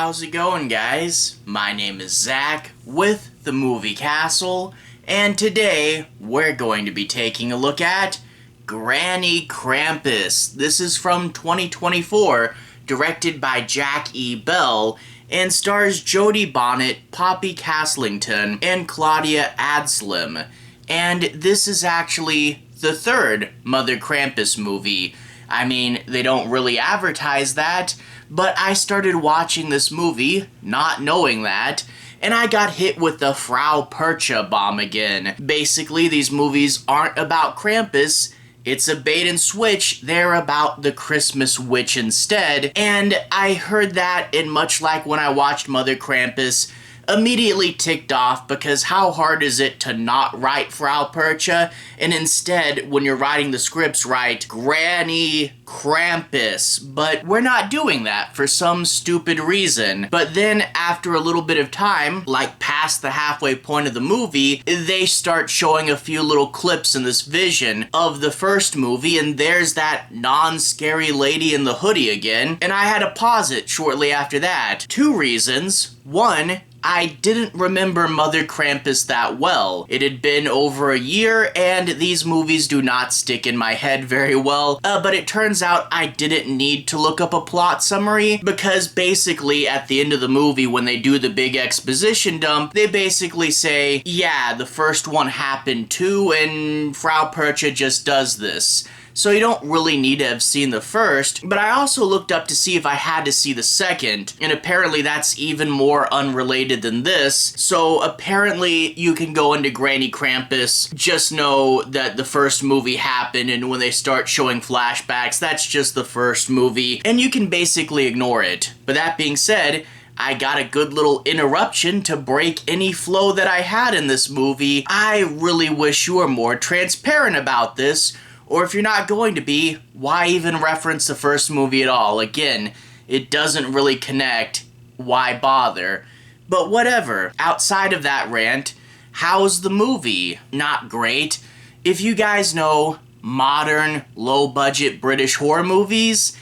How's it going, guys? My name is Zach with the Movie Castle, and today we're going to be taking a look at Granny Krampus. This is from 2024, directed by Jack E. Bell, and stars Jodie Bennet, Poppy Castleton, and Claudia Adlam. And this is actually the third Mother Krampus movie. I mean, they don't really advertise that, but I started watching this movie, not knowing that, and I got hit with the Frau Percha bomb again. Basically, these movies aren't about Krampus, it's a bait and switch, they're about the Christmas witch instead, and I heard that, and much like when I watched Mother Krampus, immediately ticked off because how hard is it to not write Frau Percha and instead when you're writing the scripts write Granny Krampus, but we're not doing that for some stupid reason. But then after a little bit of time, like past the halfway point of the movie, they start showing a few little clips in this vision of the first movie, and there's that non-scary lady in the hoodie again, and I had to pause it shortly after that. Two reasons. One, I didn't remember Mother Krampus that well. It had been over a year, and these movies do not stick in my head very well, but it turns out I didn't need to look up a plot summary, because basically at the end of the movie when they do the big exposition dump, they basically say, yeah, the first one happened too, and Frau Percha just does this. So you don't really need to have seen the first, but I also looked up to see if I had to see the second, and apparently that's even more unrelated than this. So apparently you can go into Granny Krampus, just know that the first movie happened, and when they start showing flashbacks, that's just the first movie, and you can basically ignore it. But that being said, I got a good little interruption to break any flow that I had in this movie. I really wish you were more transparent about this, or if you're not going to be, why even reference the first movie at all? Again, it doesn't really connect. Why bother? But whatever. Outside of that rant, how's the movie? Not great. If you guys know modern, low-budget British horror movies,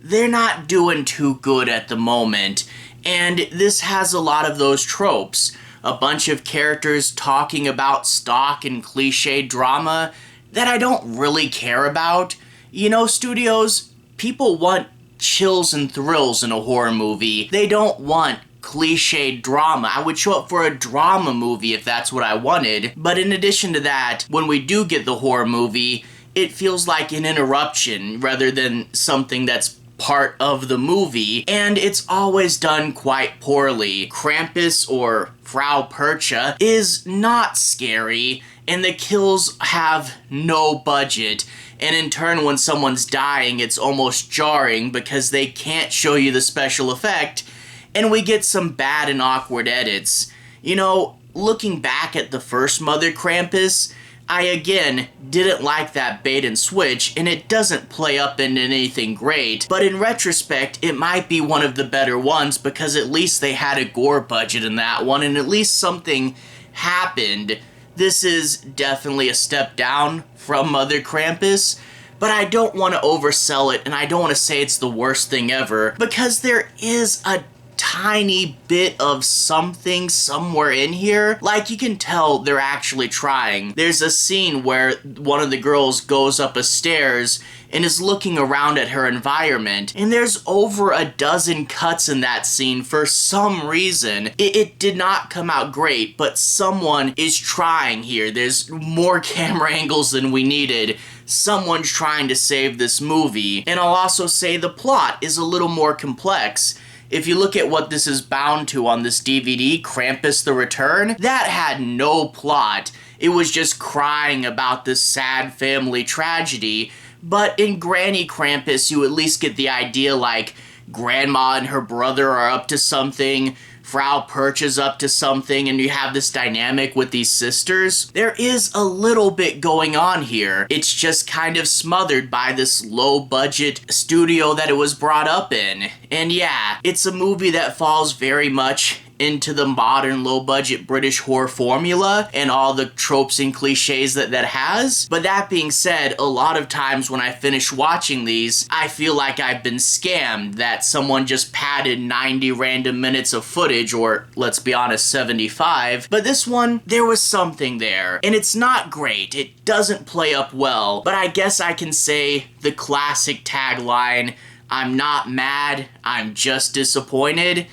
they're not doing too good at the moment. And this has a lot of those tropes. A bunch of characters talking about stock and cliched drama that I don't really care about. You know, studios, people want chills and thrills in a horror movie. They don't want cliched drama. I would show up for a drama movie if that's what I wanted. But in addition to that, when we do get the horror movie, it feels like an interruption rather than something that's part of the movie, and it's always done quite poorly. Krampus, or Frau Percha, is not scary, and the kills have no budget, and in turn when someone's dying it's almost jarring because they can't show you the special effect, and we get some bad and awkward edits. You know, looking back at the first Mother Krampus, I again didn't like that bait and switch, and it doesn't play up into anything great, but in retrospect it might be one of the better ones because at least they had a gore budget in that one, and at least something happened. This is definitely a step down from Mother Krampus, but I don't want to oversell it, and I don't want to say it's the worst thing ever, because there is a tiny bit of something somewhere in here. Like, you can tell they're actually trying. There's a scene where one of the girls goes up a stairs and is looking around at her environment, and there's over a dozen cuts in that scene for some reason. It did not come out great, but someone is trying here. There's more camera angles than we needed. Someone's trying to save this movie. And I'll also say the plot is a little more complex. If you look at what this is bound to on this DVD, Krampus the Return, that had no plot. It was just crying about this sad family tragedy. But in Granny Krampus, you at least get the idea, like, Grandma and her brother are up to something, Frau Percha's up to something, and you have this dynamic with these sisters. There is a little bit going on here. It's just kind of smothered by this low-budget studio that it was brought up in. And yeah, it's a movie that falls very much into the modern low-budget British horror formula and all the tropes and cliches that has. But that being said, a lot of times when I finish watching these, I feel like I've been scammed, that someone just padded 90 random minutes of footage, or let's be honest, 75. But this one, there was something there, and it's not great. It doesn't play up well, but I guess I can say the classic tagline, I'm not mad, I'm just disappointed.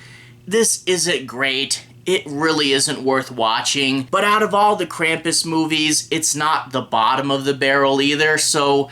This isn't great. It really isn't worth watching, but out of all the Krampus movies, it's not the bottom of the barrel either, so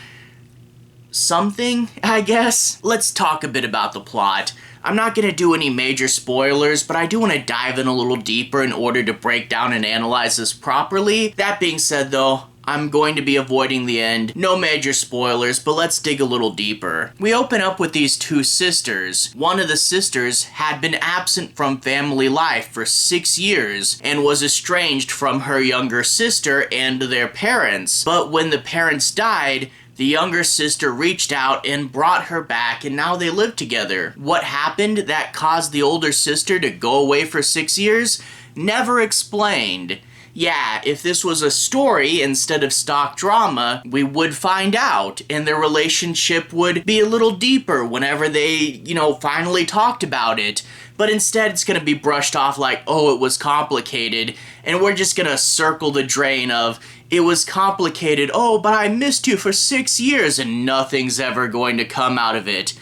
something, I guess. Let's talk a bit about the plot. I'm not going to do any major spoilers, but I do want to dive in a little deeper in order to break down and analyze this properly. That being said though, I'm going to be avoiding the end. No major spoilers, but let's dig a little deeper. We open up with these two sisters. One of the sisters had been absent from family life for 6 years and was estranged from her younger sister and their parents. But when the parents died, the younger sister reached out and brought her back, and now they live together. What happened that caused the older sister to go away for 6 years? Never explained. Yeah, if this was a story instead of stock drama, we would find out, and their relationship would be a little deeper whenever they, finally talked about it. But instead, it's gonna be brushed off like, oh, it was complicated, and we're just gonna circle the drain of, it was complicated, oh, but I missed you for 6 years, and nothing's ever going to come out of it.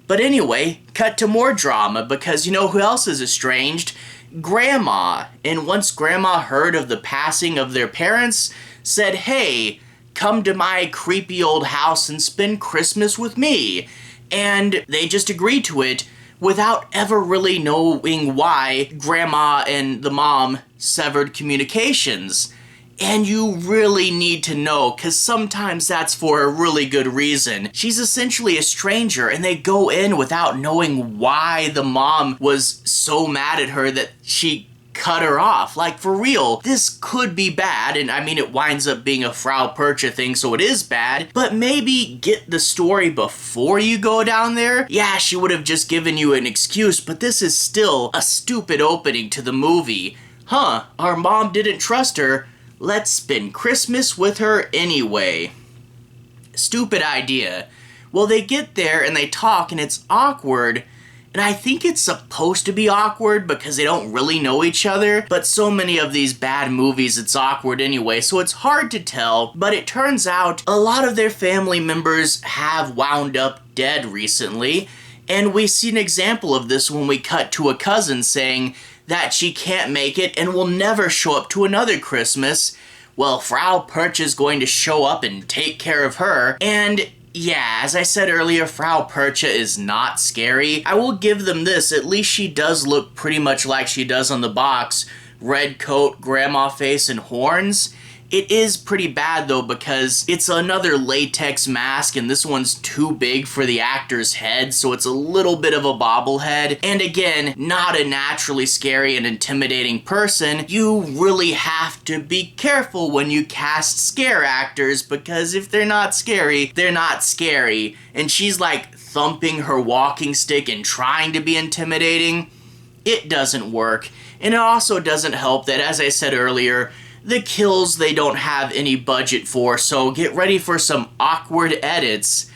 But anyway, cut to more drama, because you know who else is estranged? Grandma. And once Grandma heard of the passing of their parents, said, hey, come to my creepy old house and spend Christmas with me. And they just agreed to it without ever really knowing why Grandma and the mom severed communications. And you really need to know, because sometimes that's for a really good reason. She's essentially a stranger, and they go in without knowing why the mom was so mad at her that she cut her off. Like, for real, this could be bad, and I mean, it winds up being a Frau Percha thing, so it is bad, but maybe get the story before you go down there. Yeah, she would have just given you an excuse, but this is still a stupid opening to the movie. Huh, our mom didn't trust her. Let's spend Christmas with her anyway. Stupid idea. Well, they get there and they talk and it's awkward. And I think it's supposed to be awkward because they don't really know each other. But so many of these bad movies, it's awkward anyway, so it's hard to tell. But it turns out a lot of their family members have wound up dead recently. And we see an example of this when we cut to a cousin saying that she can't make it and will never show up to another Christmas. Well, Frau Perch is going to show up and take care of her. And yeah, as I said earlier, Frau Percha is not scary. I will give them this, at least she does look pretty much like she does on the box. Red coat, grandma face, and horns. It is pretty bad though because it's another latex mask and this one's too big for the actor's head, so it's a little bit of a bobblehead. And again, not a naturally scary and intimidating person. You really have to be careful when you cast scare actors because if they're not scary, they're not scary. And she's like thumping her walking stick and trying to be intimidating. It doesn't work. And it also doesn't help that, as I said earlier, the kills they don't have any budget for, so get ready for some awkward edits.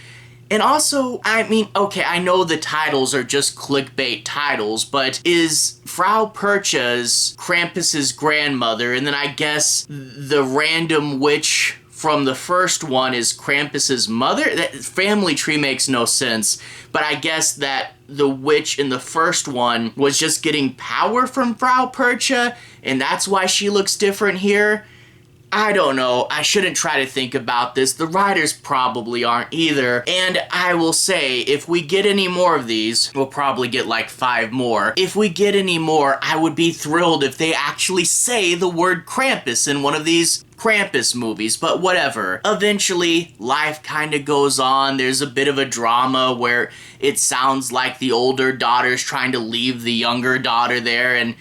And also, I mean, okay, I know the titles are just clickbait titles, but is Frau Percha's Krampus's grandmother, and then I guess the random witch from the first one is Krampus's mother? That family tree makes no sense, but I guess that the witch in the first one was just getting power from Frau Percha, and that's why she looks different here. I don't know. I shouldn't try to think about this. The writers probably aren't either. And I will say, if we get any more of these, we'll probably get like 5 more. If we get any more, I would be thrilled if they actually say the word Krampus in one of these Krampus movies, but whatever. Eventually, life kind of goes on. There's a bit of a drama where it sounds like the older daughter's trying to leave the younger daughter there, and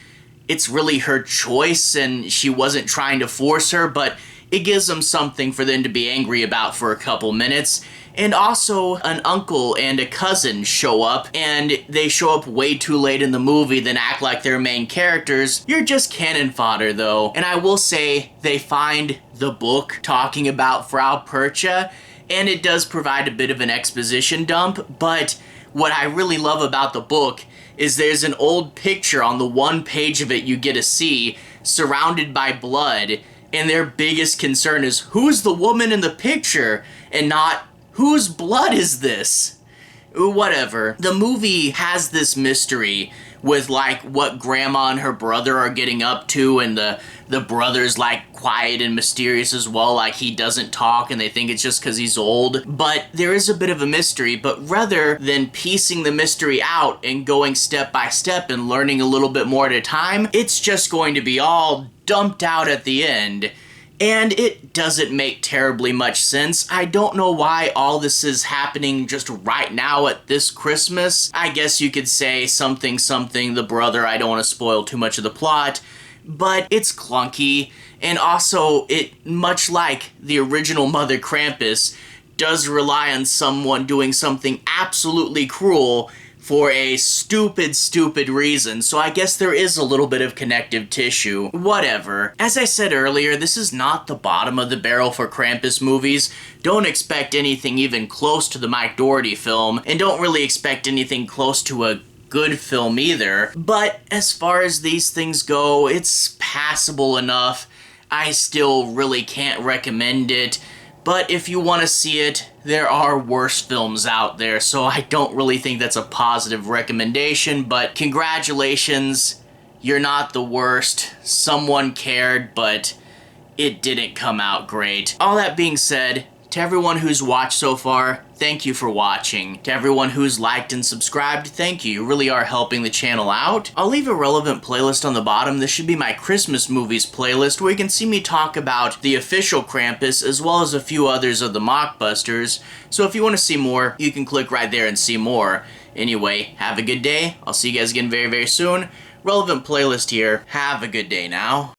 it's really her choice and she wasn't trying to force her, but it gives them something for them to be angry about for a couple minutes. And also, an uncle and a cousin show up, and they show up way too late in the movie, then act like they're main characters. You're just cannon fodder, though. And I will say, they find the book talking about Frau Percha, and it does provide a bit of an exposition dump, but what I really love about the book is there's an old picture on the one page of it you get to see, surrounded by blood, and their biggest concern is, who's the woman in the picture, and not, whose blood is this? Whatever. The movie has this mystery with, like, what Grandma and her brother are getting up to, and the brother's, like, quiet and mysterious as well, like he doesn't talk and they think it's just because he's old. But there is a bit of a mystery, but rather than piecing the mystery out and going step by step and learning a little bit more at a time, it's just going to be all dumped out at the end. And it doesn't make terribly much sense. I don't know why all this is happening just right now at this Christmas. I guess you could say something, the brother. I don't want to spoil too much of the plot, but it's clunky. And also, it, much like the original Mother Krampus, does rely on someone doing something absolutely cruel for a stupid reason, so I guess there is a little bit of connective tissue. Whatever. As I said earlier, this is not the bottom of the barrel for Krampus movies. Don't expect anything even close to the Mike Dougherty film, and don't really expect anything close to a good film either. But as far as these things go, it's passable enough. I still really can't recommend it. But if you want to see it, there are worse films out there, so I don't really think that's a positive recommendation, but congratulations, you're not the worst. Someone cared, but it didn't come out great. All that being said, to everyone who's watched so far, thank you for watching. To everyone who's liked and subscribed, thank you. You really are helping the channel out. I'll leave a relevant playlist on the bottom. This should be my Christmas movies playlist, where you can see me talk about the official Krampus, as well as a few others of the mockbusters. So if you want to see more, you can click right there and see more. Anyway, have a good day. I'll see you guys again very soon. Relevant playlist here. Have a good day now.